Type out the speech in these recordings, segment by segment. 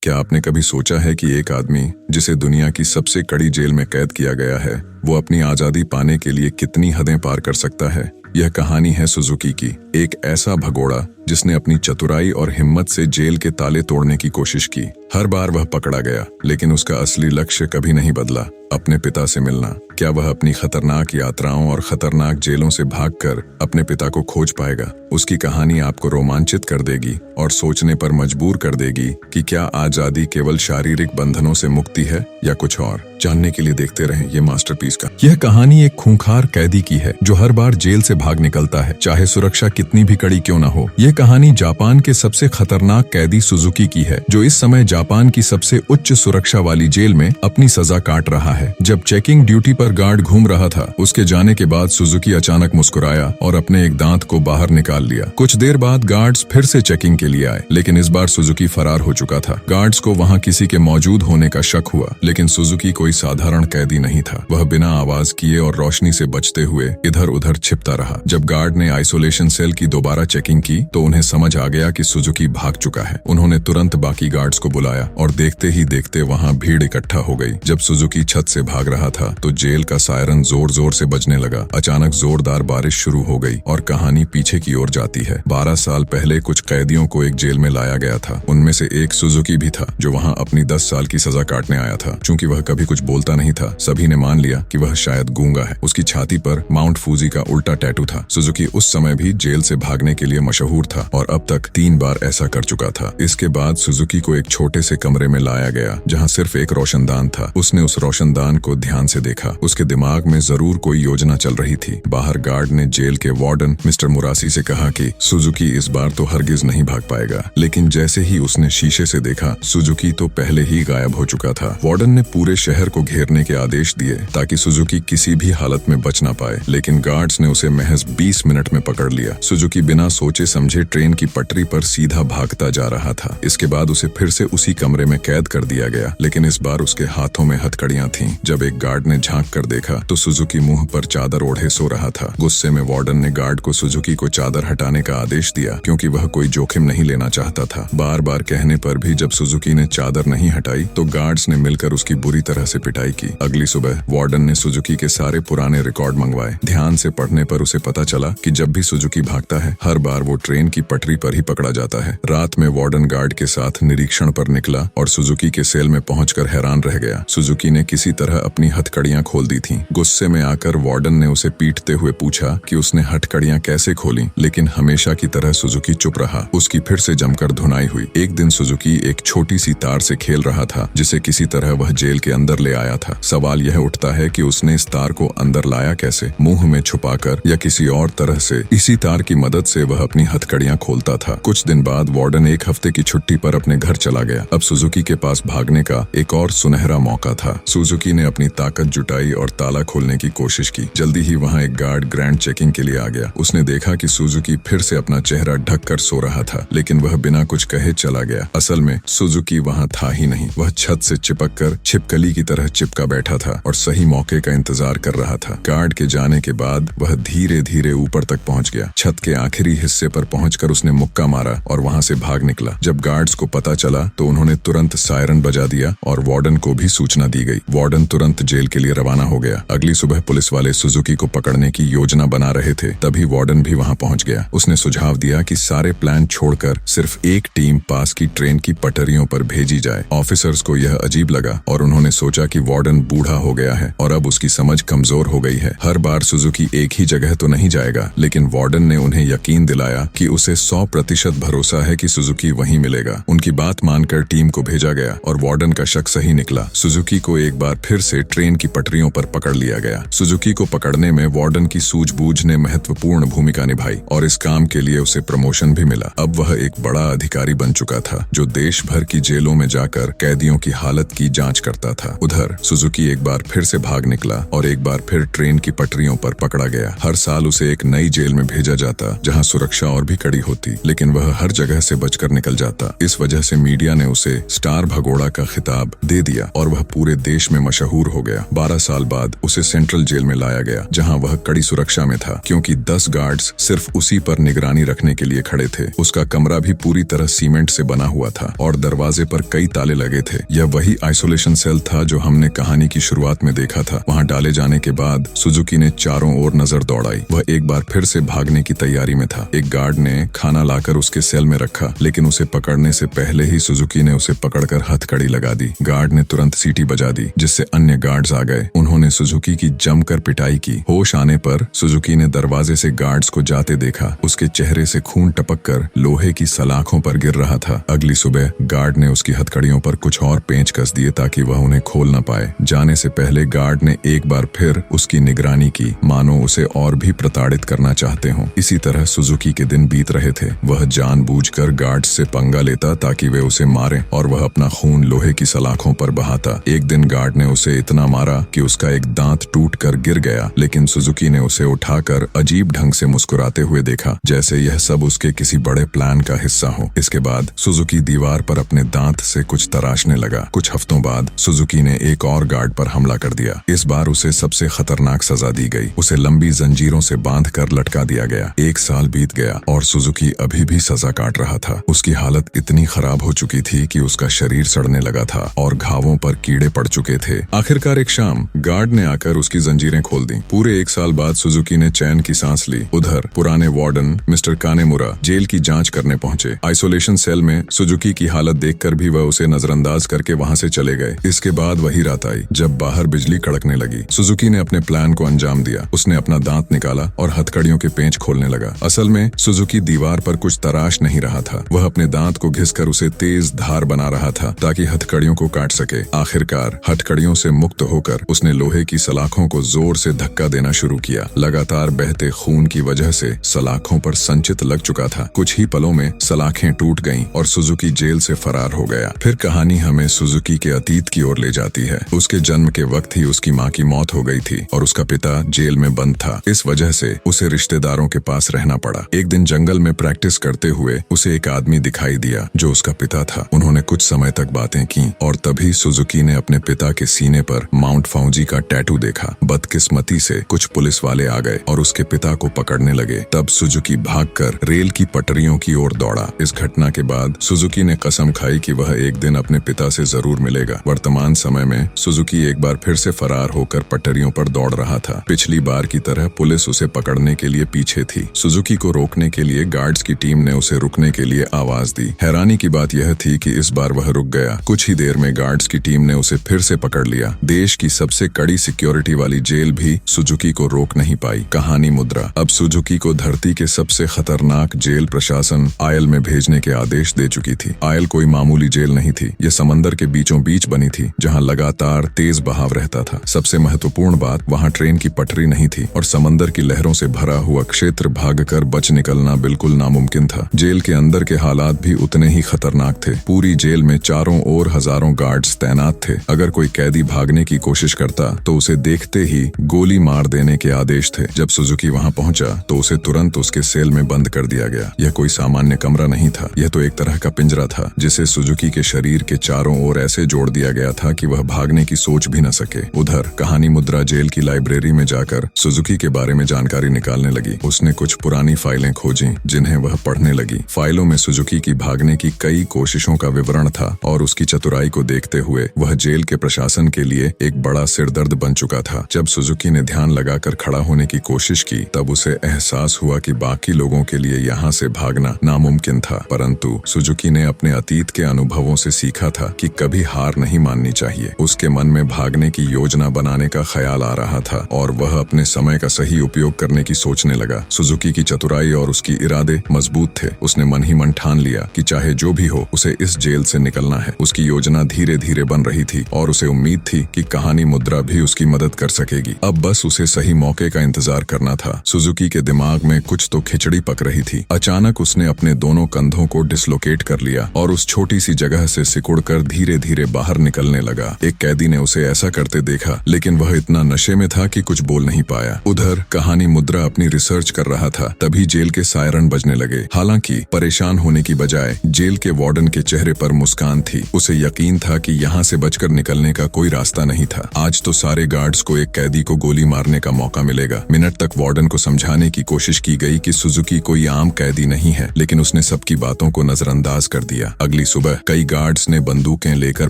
क्या आपने कभी सोचा है कि एक आदमी जिसे दुनिया की सबसे कड़ी जेल में कैद किया गया है, वो अपनी आज़ादी पाने के लिए कितनी हदें पार कर सकता है? यह कहानी है सुजुकी की, एक ऐसा भगोड़ा जिसने अपनी चतुराई और हिम्मत से जेल के ताले तोड़ने की कोशिश की। हर बार वह पकड़ा गया, लेकिन उसका असली लक्ष्य कभी नहीं बदला, अपने पिता से मिलना। क्या वह अपनी खतरनाक यात्राओं और खतरनाक जेलों से भागकर अपने पिता को खोज पाएगा? उसकी कहानी आपको रोमांचित कर देगी और सोचने पर मजबूर कर देगी कि क्या आजादी केवल शारीरिक बंधनों से मुक्ति है या कुछ और। जानने के लिए देखते रहें ये मास्टरपीस का। यह कहानी एक खूंखार कैदी की है जो हर बार जेल से भाग निकलता है, चाहे सुरक्षा कितनी भी कड़ी क्यों न हो। यह कहानी जापान के सबसे खतरनाक कैदी सुजुकी की है, जो इस समय जापान की सबसे उच्च सुरक्षा वाली जेल में अपनी सजा काट रहा है। जब चेकिंग ड्यूटी पर गार्ड घूम रहा था, उसके जाने के बाद सुजुकी अचानक मुस्कुराया और अपने एक दांत को बाहर निकाल लिया। कुछ देर बाद गार्ड्स फिर से चेकिंग के लिए आए, लेकिन इस बार सुजुकी फरार हो चुका था। गार्ड्स को वहां किसी के मौजूद होने का शक हुआ, लेकिन सुजुकी कोई साधारण कैदी नहीं था। वह बिना आवाज किए और रोशनी से बचते हुए इधर उधर छिपता रहा। जब गार्ड ने आइसोलेशन सेल की दोबारा चेकिंग की तो उन्हें समझ आ गया कि सुजुकी भाग चुका है। उन्होंने तुरंत बाकी गार्ड्स को बुलाया और देखते ही देखते वहां भीड़ इकट्ठा हो गई। जब सुजुकी छत से भाग रहा था तो जेल का सायरन जोर जोर से बजने लगा। अचानक जोरदार बारिश शुरू हो गई और कहानी पीछे की ओर जाती है। 12 साल पहले कुछ कैदियों को एक जेल में लाया गया था। उनमें से एक सुजुकी भी था, जो वहां अपनी 10 साल की सजा काटने आया था। चूंकि वह कभी कुछ बोलता नहीं था, सभी ने मान लिया कि वह शायद गूंगा है। उसकी छाती पर माउंट फूजी का उल्टा टैटू था। सुजुकी उस समय भी जेल से भागने के लिए मशहूर था और अब तक 3 बार ऐसा कर चुका था। इसके बाद सुजुकी को एक छोटे से कमरे में लाया गया जहां सिर्फ एक रोशनदान था। उसने उस रोशनदान को ध्यान से देखा। उसके दिमाग में जरूर कोई योजना चल रही थी। बाहर गार्ड ने जेल के वार्डन मिस्टर मुरासी से कहा कि सुजुकी इस बार तो हरगिज नहीं भाग पाएगा, लेकिन जैसे ही उसने शीशे से देखा, सुजुकी तो पहले ही गायब हो चुका था। वार्डन ने पूरे शहर को घेरने के आदेश दिए ताकि सुजुकी किसी भी हालत में बच ना पाए, लेकिन गार्ड्स ने उसे महज 20 मिनट में पकड़ लिया। सुजुकी बिना सोचे समझे ट्रेन की पटरी पर सीधा भागता जा रहा था। इसके बाद उसे फिर से उसी कमरे में कैद कर दिया गया, लेकिन इस बार उसके हाथों में हथकड़ियां थीं। जब एक गार्ड ने झांक कर देखा तो सुजुकी मुंह पर चादर ओढ़े सो रहा था। गुस्से में वार्डन ने गार्ड को सुजुकी को चादर हटाने का आदेश दिया, क्योंकि वह कोई जोखिम नहीं लेना चाहता था। बार बार कहने पर भी जब सुजुकी ने चादर नहीं हटाई तो गार्ड्स ने मिलकर उसकी बुरी तरह से पिटाई की। अगली सुबह वार्डन ने सुजुकी के सारे पुराने रिकॉर्ड मंगवाए। ध्यान से पढ़ने पर उसे पता चला कि जब भी सुजुकी भागता है, हर बार वो ट्रेन की पटरी पर ही पकड़ा जाता है। रात में वार्डन गार्ड के साथ निरीक्षण पर निकला और सुजुकी के सेल में पहुंचकर हैरान रह गया। सुजुकी ने किसी तरह अपनी हथकड़ियां खोल दी थीं। गुस्से में आकर वार्डन ने उसे पीटते हुए पूछा कि उसने हथकड़ियां कैसे खोली, लेकिन हमेशा की तरह सुजुकी चुप रहा। उसकी फिर से जमकर धुनाई हुई। एक दिन सुजुकी एक छोटी सी तार से खेल रहा था, जिसे किसी तरह वह जेल के अंदर ले आया था। सवाल यह उठता है कि उसने इस तार को अंदर लाया कैसे, मुंह में छुपाकर या किसी और तरह से। इसी तार की मदद से वह अपनी हथकड़ियां खोलता था। कुछ दिन बाद वार्डन 1 हफ्ते की छुट्टी पर अपने घर चला गया। अब सुजुकी के पास भागने का एक और सुनहरा मौका था। सुजुकी ने अपनी ताकत जुटाई और ताला खोलने की कोशिश की। जल्दी ही वहां एक गार्ड ग्रैंड चेकिंग के लिए आ गया। उसने देखा कि सुजुकी फिर से अपना चेहरा ढक कर सो रहा था, लेकिन वह बिना कुछ कहे चला गया। असल में सुजुकी वहां था ही नहीं। वह छत से चिपक कर छिपकली की तरह चिपका बैठा था और सही मौके का इंतजार कर रहा था। गार्ड के जाने के बाद वह धीरे धीरे ऊपर तक पहुंच गया। छत के आखिरी हिस्से पर पहुंचकर उसने मुक्का मारा और वहां से भाग निकला। जब गार्ड्स को पता चला तो उन्होंने तुरंत सायरन बजा दिया और वार्डन को भी सूचना दी गई। वार्डन तुरंत जेल के लिए रवाना हो गया। अगली सुबह पुलिस वाले सुजुकी को पकड़ने की योजना बना रहे थे, तभी वार्डन भी वहां पहुंच गया। उसने सुझाव दिया कि सारे प्लान छोड़कर सिर्फ एक टीम पास की ट्रेन की पटरियों पर भेजी जाए। ऑफिसर्स को यह अजीब लगा और उन्होंने सोचा कि वार्डन बूढ़ा हो गया है और अब उसकी समझ कमजोर हो गई है। हर बार सुजुकी एक ही जगह तो नहीं जाएगा, लेकिन वार्डन ने उन्हें यकीन दिलाया कि उसे 100% भरोसा है कि सुजुकी वहीं मिलेगा। उनकी बात मानकर टीम को भेजा गया और वार्डन का शक सही निकला। सुजुकी को एक बार फिर से ट्रेन की पटरियों पर पकड़ लिया गया। सुजुकी को पकड़ने में वार्डन की सूझबूझ ने महत्वपूर्ण भूमिका निभाई और इस काम के लिए उसे प्रमोशन भी मिला। अब वह एक बड़ा अधिकारी बन चुका था, जो देश भर की जेलों में जाकर कैदियों की हालत की जांच करता था। उधर सुजुकी एक बार फिर से भाग निकला और एक बार फिर ट्रेन की पटरियों पर पकड़ा गया। हर साल उसे एक नई जेल में भेजा जाता जहां सुरक्षा और भी कड़ी होती, लेकिन वह हर जगह से बचकर निकल जाता। इस वजह से मीडिया ने उसे स्टार भगोड़ा का खिताब दे दिया और वह पूरे देश में मशहूर हो गया। 12 साल बाद उसे सेंट्रल जेल में लाया गया जहां वह कड़ी सुरक्षा में था, क्योंकि 10 गार्ड्स सिर्फ उसी पर निगरानी रखने के लिए खड़े थे। उसका कमरा भी पूरी तरह सीमेंट से बना हुआ था और दरवाजे पर कई ताले लगे थे। यह वही आइसोलेशन सेल था जो हमने कहानी की शुरुआत में देखा था। वहां डाले जाने के बाद सुजुकी ने चारों ओर नजर दौड़ाई। वह एक बार फिर से भागने की तैयारी में था। एक गार्ड ने खाना लाकर उसके सेल में रखा, लेकिन उसे पकड़ने से पहले ही सुजुकी ने उसे पकड़कर हथकड़ी लगा दी। गार्ड ने तुरंत सीटी बजा दी, जिससे अन्य गार्ड्स आ गए। उन्होंने सुजुकी की जमकर पिटाई की। होश आने पर सुजुकी ने दरवाजे से गार्ड्स को जाते देखा। उसके चेहरे से खून टपक कर लोहे की सलाखों पर गिर रहा था। अगली सुबह गार्ड ने उसकी हथकड़ियों पर कुछ और पेंच कस दिए ताकि वह उन्हें खोल न पाए। जाने से पहले गार्ड ने एक बार फिर उसकी निगरानी की, मानो उसे और भी प्रताड़ित करना चाहते हों। इसी तरह सुजुकी के दिन बीत रहे थे। वह जानबूझकर गार्ड से पंगा लेता ताकि वे उसे मारें और वह अपना खून लोहे की सलाखों पर बहाता। एक दिन गार्ड ने उसे इतना मारा कि उसका एक दांत टूटकर गिर गया, लेकिन सुजुकी ने उसे उठाकर अजीब ढंग से मुस्कुराते हुए देखा, जैसे यह सब उसके किसी बड़े प्लान का हिस्सा हो। इसके बाद सुजुकी दीवार पर अपने दांत से कुछ तराशने लगा। कुछ हफ्तों बाद सुजुकी ने एक और गार्ड पर हमला कर दिया। इस बार उसे सबसे खतरनाक सजा दी गई। उसे लंबी जंजीरों से बांधकर लटका दिया गया। 1 साल बीत गया और सुजुकी अभी भी सजा काट रहा था। उसकी हालत इतनी खराब हो चुकी थी कि उसका शरीर सड़ने लगा था और घावों पर कीड़े पड़ चुके थे। आखिरकार एक शाम गार्ड ने आकर उसकी जंजीरें खोल दी। पूरे 1 साल बाद सुजुकी ने चैन की सांस ली। उधर पुराने वार्डन मिस्टर कानेमुरा जेल की जांच करने पहुंचे। आइसोलेशन सेल में सुजुकी की हालत देखकर भी वह उसे नजरअंदाज करके वहां से चले गए। इसके बाद वही रात आई जब बाहर बिजली कड़कने लगी। सुजुकी ने अपने प्लान को अंजाम दिया। उसने अपना दांत निकाला और हथकड़ियों के पेंच खोलने लगा। असल में सुजुकी दीवार पर कुछ तराश नहीं रहा था। वह अपने दांत को घिसकर उसे तेज धार बना रहा था ताकि हथकड़ियों को काट सके। आखिरकार हथकड़ियों से मुक्त होकर उसने लोहे की सलाखों को जोर से धक्का देना शुरू किया। लगातार बहते खून की वजह से सलाखों पर संचित लग चुका था। कुछ ही पलों में सलाखें टूट गईं और सुजुकी जेल से फरार हो गया। फिर कहानी हमें सुजुकी के अतीत की ओर ले जाती है। उसके जन्म के वक्त ही उसकी माँ की मौत हो गई थी और उसका पिता जेल में बंद था। इस वजह से उसे रिश्तेदारों के पास रहना पड़ा। एक दिन जंगल में प्रैक्टिस करते हुए उसे एक आदमी दिखाई दिया जो उसका पिता था। उन्होंने कुछ समय तक बातें की और तभी सुजुकी ने अपने पिता के सीने पर माउंट फौजी का टैटू देखा। बदकिस्मती से कुछ पुलिस वाले आ गए और उसके पिता को पकड़ने लगे। तब सुजुकी भागकर रेल की पटरियों की ओर दौड़ा। इस घटना के बाद सुजुकी ने कसम खाई कि वह एक दिन अपने पिता से जरूर मिलेगा। वर्तमान समय में सुजुकी एक बार फिर से फरार होकर पटरियों पर दौड़ रहा था। पिछली बार की तरह पुलिस उसे पकड़ने के लिए पीछे थी। सुजुकी को रोकने के लिए गार्ड्स की टीम ने उसे रुकने के लिए आवाज दी। हैरानी की बात यह थी कि इस बार वह रुक गया। कुछ ही देर में गार्ड्स की टीम ने उसे फिर से पकड़ लिया। देश की सबसे कड़ी सिक्योरिटी वाली जेल भी सुजुकी को रोक नहीं पाई। कहानी मुद्रा। अब सुजुकी को धरती के सबसे खतरनाक जेल प्रशासन आयल में भेजने के आदेश दे चुकी थी। आयल कोई मामूली जेल नहीं थी। यह समंदर के बीचों बीच बनी थी जहां लगातार तेज बहाव रहता था। सबसे महत्वपूर्ण बात, वहां ट्रेन की पटरी नहीं थी और समंदर की लहरों से भरा हुआ क्षेत्र भागकर बच निकलना बिल्कुल नामुमकिन था। जेल के अंदर के हालात भी उतने ही खतरनाक थे। पूरी जेल में चारों ओर हजारों गार्ड्स तैनात थे। अगर कोई कैदी भागने की कोशिश करता तो उसे देखते ही गोली मार देने के आदेश थे। जब सुजुकी वहां पहुंचा तो उसे तुरंत उसके सेल में बंद कर दिया गया। यह कोई सामान्य कमरा नहीं था। यह तो एक तरह का पिंजरा था जिसे सुजुकी के शरीर के चारों ओर ऐसे जोड़ दिया गया था कि वह भागने की सोच भी न सके। उधर कहानी मुद्रा जेल की लाइब्रेरी में जाकर सुजुकी के बारे में जानकारी निकालने लगी। उसने कुछ पुरानी फाइलें खोजी जिन्हें वह पढ़ने लगी। फाइलों में सुजुकी की भागने की कई कोशिशों का विवरण था और उसकी चतुराई को देखते हुए वह जेल के प्रशासन के लिए एक बड़ा सिरदर्द बन चुका था। जब सुजुकी ने ध्यान लगाकर खड़ा होने की कोशिश की तब उसे एहसास हुआ कि बाकी लोगों के लिए यहाँ से भागना नामुमकिन था। परंतु सुजुकी ने अपने अतीत के अनुभवों से सीखा था कि कभी हार नहीं माननी चाहिए। उसके मन में भागने की योजना बनाने का ख्याल आ रहा था और वह अपने समय का सही उपयोग करने की सोचने लगा। सुजुकी की चतुराई और उसकी इरादे मजबूत थे। उसने मन ही मन ठान लिया कि चाहे जो भी हो उसे इस जेल से निकलना है। उसकी योजना धीरे धीरे बन रही थी और उसे उम्मीद थी कि कहानी मुद्रा भी उसकी मदद कर सकेगी। अब बस उसे सही मौके का इंतजार करना था। सुजुकी के दिमाग में कुछ तो खिचड़ी पक रही थी। अचानक उसने अपने दोनों कंधों को डिसलोकेट कर लिया और उस छोटी सी जगह से सिकुड़कर धीरे धीरे बाहर निकलने लगा। एक कैदी ने उसे ऐसा करते देखा, लेकिन वह इतना नशे में था कि कुछ बोल नहीं पाया। उधर कहानी मुद्रा अपनी रिसर्च कर रहा था, तभी जेल के सायरन बजने लगे। हालांकि परेशान होने की बजाय जेल के वार्डन के चेहरे पर मुस्कान थी। उसे यकीन था कि यहाँ से बचकर निकलने का कोई रास्ता नहीं था। आज तो सारे गार्ड्स को एक कैदी को गोली मारने का मौका मिलेगा। मिनट तक वार्डन को समझाने की कोशिश की गई कि सुजुकी कोई आम कैदी नहीं है, लेकिन उसने सबकी बातों को नजरअंदाज कर दिया। अगली सुबह कई गार्ड्स ने बंदूकें लेकर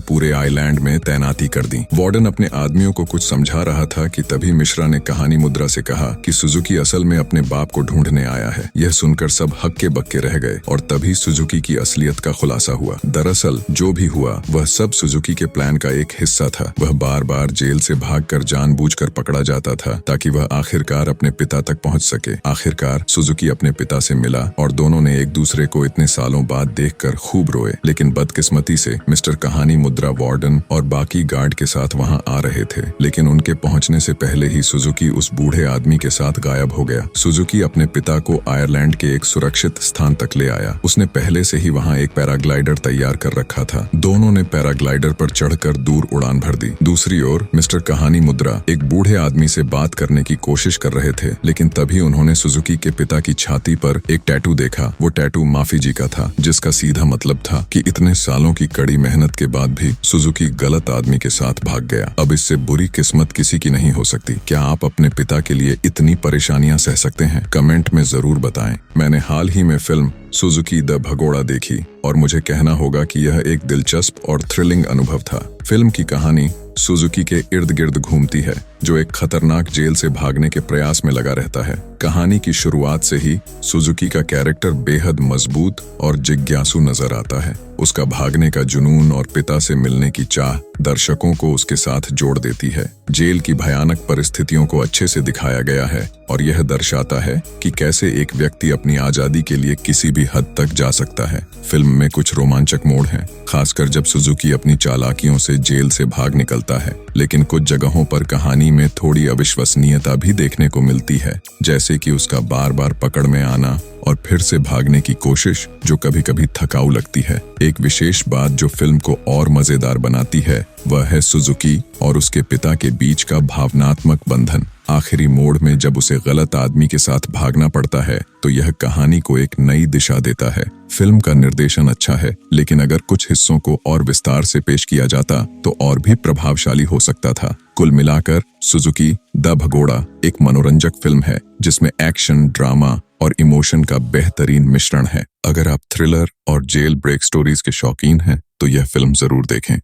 पूरे आइलैंड में तैनाती कर दी। वार्डन अपने आदमियों को कुछ समझा रहा था कि तभी मिश्रा ने कहानी मुद्रा से कहा कि सुजुकी असल में अपने बाप को ढूंढने आया है। यह सुनकर सब हक्के बक्के रह गए और तभी सुजुकी की असलियत का खुलासा हुआ। दरअसल जो भी हुआ वह सब सुजुकी के प्लान का एक हिस्सा था। वह बार बार जेल से भागकर जानबूझकर पकड़ा जाता था ताकि वह आखिरकार अपने पिता तक पहुंच सके। आखिरकार सुजुकी अपने पिता से मिला और दोनों ने एक दूसरे को इतने सालों बाद देखकर खूब रोए। लेकिन बदकिस्मती से मिस्टर कहानी मुद्रा वार्डन और बाकी गार्ड के साथ वहां आ रहे थे, लेकिन उनके पहुंचने से पहले ही सुजुकी उस बूढ़े आदमी के साथ गायब हो गया। सुजुकी अपने पिता को आयरलैंड के एक सुरक्षित स्थान तक ले आया। उसने पहले से ही वहां एक पैराग्लाइडर तैयार कर रखा था। दोनों ने पैराग्लाइडर पर चढ़कर दूर उड़ान भर दी। दूसरी ओर मिस्टर कहानी मुद्रा एक बूढ़े आदमी से बात करने की कोशिश कर रहे थे, लेकिन तभी उन्होंने सुजुकी के पिता की छाती पर एक टैटू देखा। वो टैटू माफी जी का था, जिसका सीधा मतलब था कि इतने सालों की कड़ी मेहनत के बाद भी सुजुकी गलत आदमी के साथ भाग गया। अब इससे बुरी किस्मत किसी की नहीं हो सकती। क्या आप अपने पिता के लिए इतनी परेशानियां सह सकते हैं? कमेंट में जरूर बताएं। मैंने हाल ही में फिल्म सुजुकी द भगोड़ा देखी और मुझे कहना होगा कि यह एक दिलचस्प और थ्रिलिंग अनुभव था। फिल्म की कहानी सुजुकी के इर्द गिर्द घूमती है, जो एक खतरनाक जेल से भागने के प्रयास में लगा रहता है। कहानी की शुरुआत से ही सुजुकी का कैरेक्टर बेहद मजबूत और जिज्ञासु नजर आता है। उसका भागने का जुनून और पिता से मिलने की चाह दर्शकों को उसके साथ जोड़ देती है। जेल की भयानक परिस्थितियों को अच्छे से दिखाया गया है और यह दर्शाता है कि कैसे एक व्यक्ति अपनी आजादी के लिए किसी भी हद तक जा सकता है। फिल्म में कुछ रोमांचक मोड़ हैं, खासकर जब सुजुकी अपनी चालाकियों से जेल से भाग निकलता है, लेकिन कुछ जगहों पर कहानी में थोड़ी अविश्वसनीयता भी देखने को मिलती है, जैसे कि उसका बार बार पकड़ में आना और फिर से भागने की कोशिश, जो कभी कभी थकाऊ लगती है। एक विशेष बात जो फिल्म को और मजेदार बनाती है वह है सुजुकी और उसके पिता के बीच का भावनात्मक बंधन। आखिरी मोड़ में जब उसे गलत आदमी के साथ भागना पड़ता है तो यह कहानी को एक नई दिशा देता है। फिल्म का निर्देशन अच्छा है, लेकिन अगर कुछ हिस्सों को और विस्तार से पेश किया जाता तो और भी प्रभावशाली हो सकता था। कुल मिलाकर सुजुकी द भगोड़ा एक मनोरंजक फिल्म है जिसमें एक्शन, ड्रामा और इमोशन का बेहतरीन मिश्रण है। अगर आप थ्रिलर और जेल ब्रेक स्टोरीज के शौकीन हैं तो यह फिल्म जरूर देखें।